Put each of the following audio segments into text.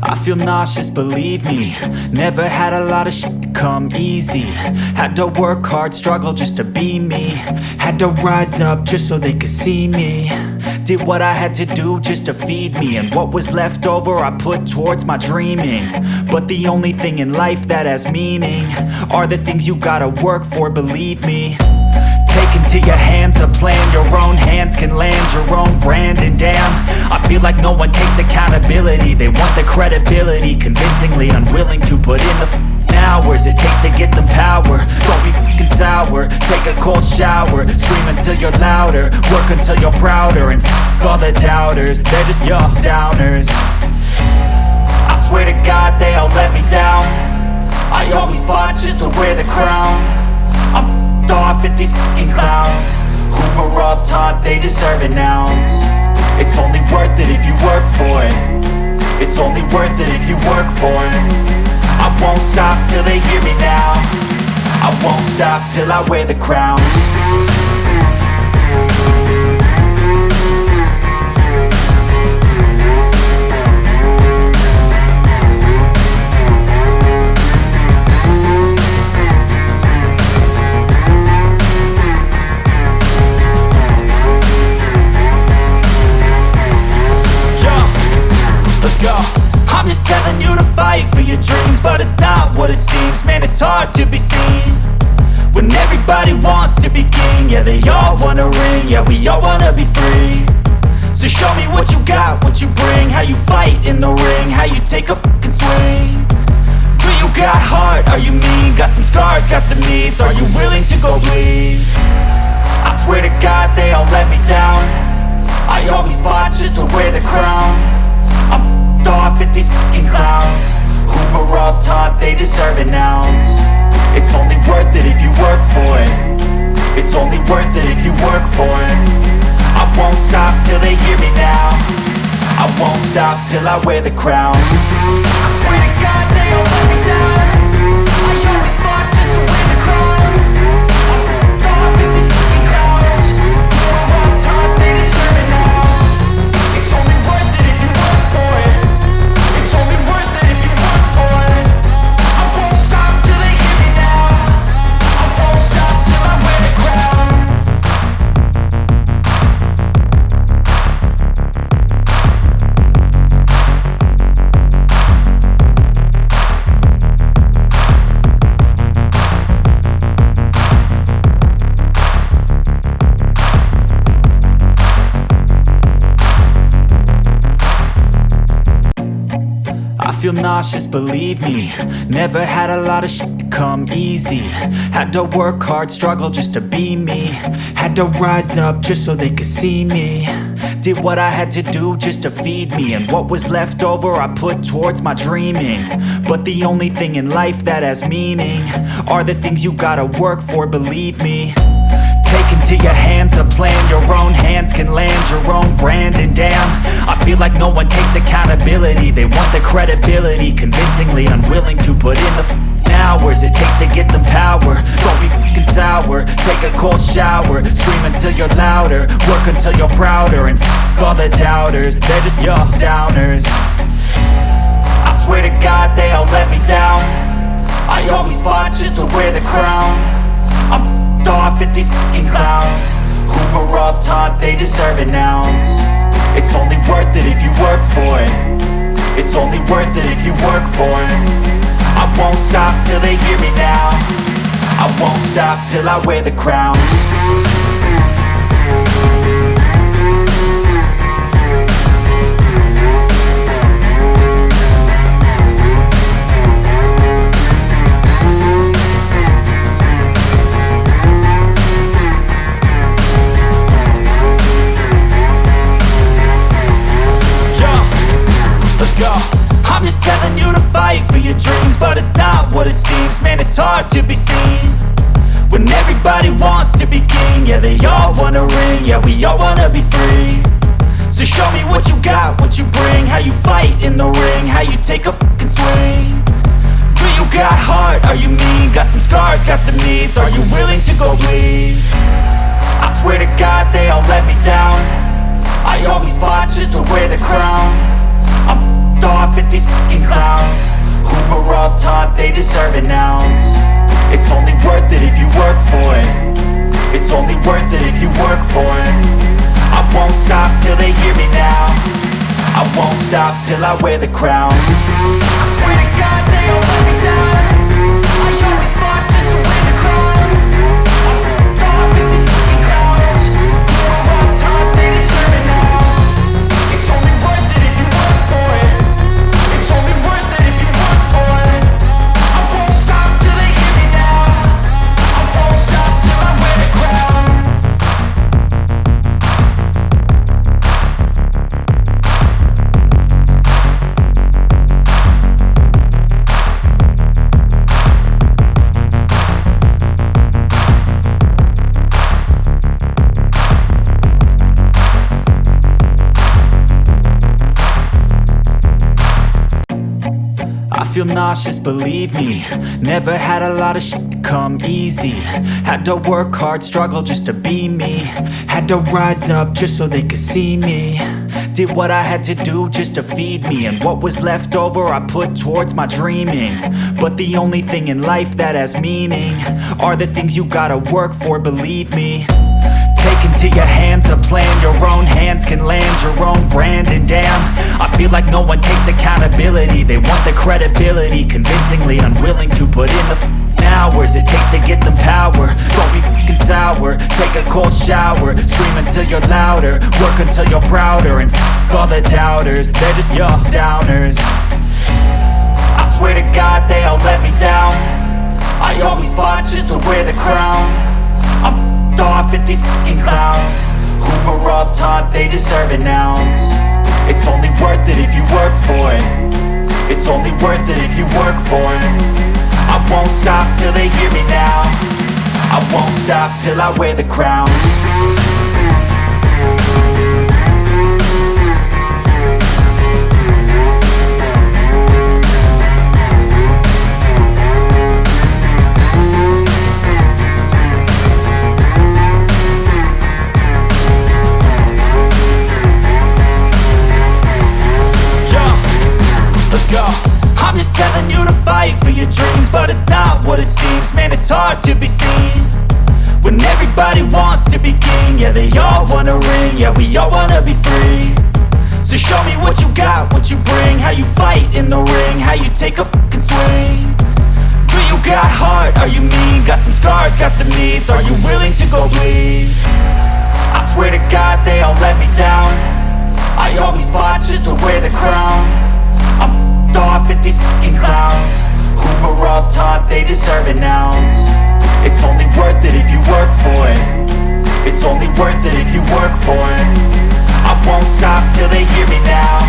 I feel nauseous, believe me. Never had a lot of shit come easy. Had to work hard, struggle just to be me. Had to rise up just so they could see me. Did what I had to do just to feed me. And what was left over I put towards my dreaming. But the only thing in life that has meaning are the things you gotta work for, believe me. Take into your hands a plan. Your own hands can land your own brand. And damn, I feel like no one takes accountability. They want the credibility, convincingly unwilling to put in the hours it takes to get some power. Don't be f***ing sour, take a cold shower. Scream until you're louder, work until you're prouder. And f*** all the doubters, they're just your downers. I swear to God they all let me down. I always fought just to wear the crown. I'm off at these fucking clowns who were all taught they deserve an ounce. It's only worth it if you work for it. It's only worth it if you work for it. I won't stop till they hear me now. I won't stop till I wear the crown. I'm just telling you to fight for your dreams, but it's not what it seems. Man, it's hard to be seen when everybody wants to be king. Yeah, they all wanna ring, yeah, we all wanna be free. So show me what you got, what you bring. How you fight in the ring, how you take a fucking swing. Do you got heart, are you mean? Got some scars, got some needs, are you willing to go bleed? I swear to God they all let me down. I always fought just to wear the crown. I'm off at these fucking clowns who were all taught they deserve an ounce. It's only worth it if you work for it. It's only worth it if you work for it. I won't stop till they hear me now. I won't stop till I wear the crown. I swear to God they all let me down. I always fought just to wear the crown. I'm off at these fucking clowns who were all taught they deserve an ounce. It's only worth it if you work for it. It's only worth it if you work for it. I won't stop till they hear me now. I won't stop till I wear the crown. I feel nauseous, believe me. Never had a lot of shit come easy. Had to work hard, struggle just to be me. Had to rise up just so they could see me. Did what I had to do just to feed me. And what was left over I put towards my dreaming. But the only thing in life that has meaning are the things you gotta work for, believe me. Take into your hands a plan. Your own hands can land your own brand. And damn, I feel like no one takes accountability. They want the credibility, convincingly unwilling to put in the hours it takes to get some power. Don't be f***ing sour, take a cold shower. Scream until you're louder, work until you're prouder. And f*** all the doubters, they're just your downers. I swear to God they all let me down. I always fought just to wear the crown. I'm off at these fucking clowns who were all taught they deserve an ounce. It's only worth it if you work for it. It's only worth it if you work for it. I won't stop till they hear me now. I won't stop till I wear the crown. I'm just telling you to fight for your dreams, but it's not what it seems. Man, it's hard to be seen when everybody wants to be king. Yeah, they all wanna ring, yeah, we all wanna be free. So show me what you got, what you bring. How you fight in the ring, how you take a fucking swing. Do you got heart, are you mean? Got some scars, got some needs, are you willing to go bleed? I swear to God they all let me down. I always fought just to wear the crown. I'm off at these fucking worth it if you work for it. It's only worth it if you work for it. I won't stop till they hear me now. I won't stop till I wear the crown. I swear to God they all let me down. I always fought just to win the crown. I'm off at these fucking clowns. We're all taught they deserve an ounce. It's only worth it if you work for it. It's only worth it if you work for it. I won't stop till they hear me now. I won't stop till I wear the crown. I feel nauseous, believe me. Never had a lot of shit come easy. Had to work hard, struggle just to be me. Had to rise up just so they could see me. Did what I had to do just to feed me. And what was left over I put towards my dreaming. But the only thing in life that has meaning are the things you gotta work for, believe me. Take into your hands a plan. Your own hands can land your own brand. And damn, I feel like no one takes accountability. They want the credibility, convincingly unwilling to put in the hours it takes to get some power. Don't be f***ing sour. Take a cold shower. Scream until you're louder. Work until you're prouder. And f*** all the doubters, they're just your downers. I swear to God they all let me down. I always fought just to wear the crown. I'm off at these fucking clowns who were all taught they deserve an ounce. It's only worth it if you work for it. It's only worth it if you work for it. I won't stop till they hear me now. I won't stop till I wear the crown. I'm just telling you to fight for your dreams, but it's not what it seems. Man, it's hard to be seen when everybody wants to be king. Yeah, they all wanna ring, yeah, we all wanna be free. So show me what you got, what you bring, how you fight in the ring, how you take a fucking swing. Do you got heart, are you mean? Got some scars, got some needs, are you willing to go bleed? I swear to God they all let me down. I always fought just to wear the crown. I'm off at these fucking clowns who were all taught they deserve an ounce. It's only worth it if you work for it. It's only worth it if you work for it. I won't stop till they hear me now.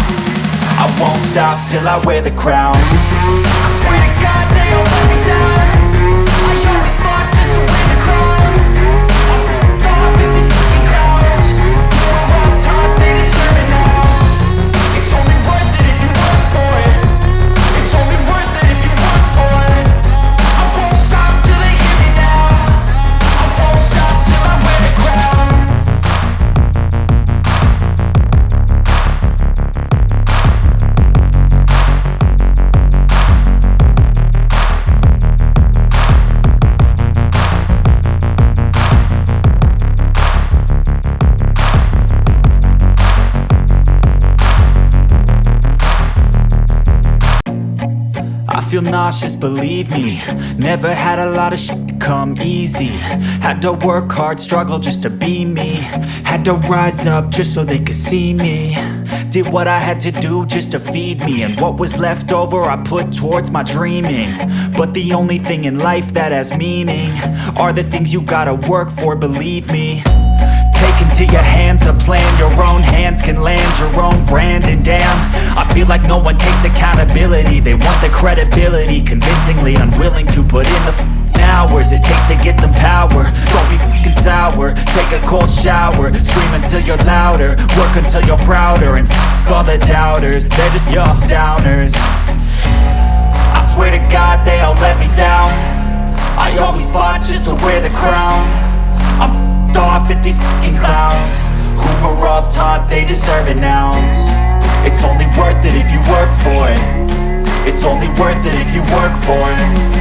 I won't stop till I wear the crown. I swear to God they all let me down. I always fought just to wear the crown. I'm off at these fucking clowns who were all taught they deserve an ounce. It's only worth it if you work for it. It's only worth it if you work for it. I won't stop till they hear me now. I won't stop till I wear the crown. I feel nauseous, believe me. Never had a lot of shit come easy. Had to work hard, struggle just to be me. Had to rise up just so they could see me. Did what I had to do just to feed me. And what was left over I put towards my dreaming. But the only thing in life that has meaning are the things you gotta work for, believe me. Take into your hands a plan. Your own hands can land your own brand. And damn, I feel like no one takes accountability. They want the credibility, convincingly unwilling to put in the hours it takes to get some power. Don't be f***ing sour. Take a cold shower. Scream until you're louder. Work until you're prouder. And f*** all the doubters, they're just your downers. I swear to God they all let me down. I always fought just to wear the crown. I'm off at these fucking clowns who were all taught they deserve an ounce. It's only worth it if you work for it. It's only worth it if you work for it.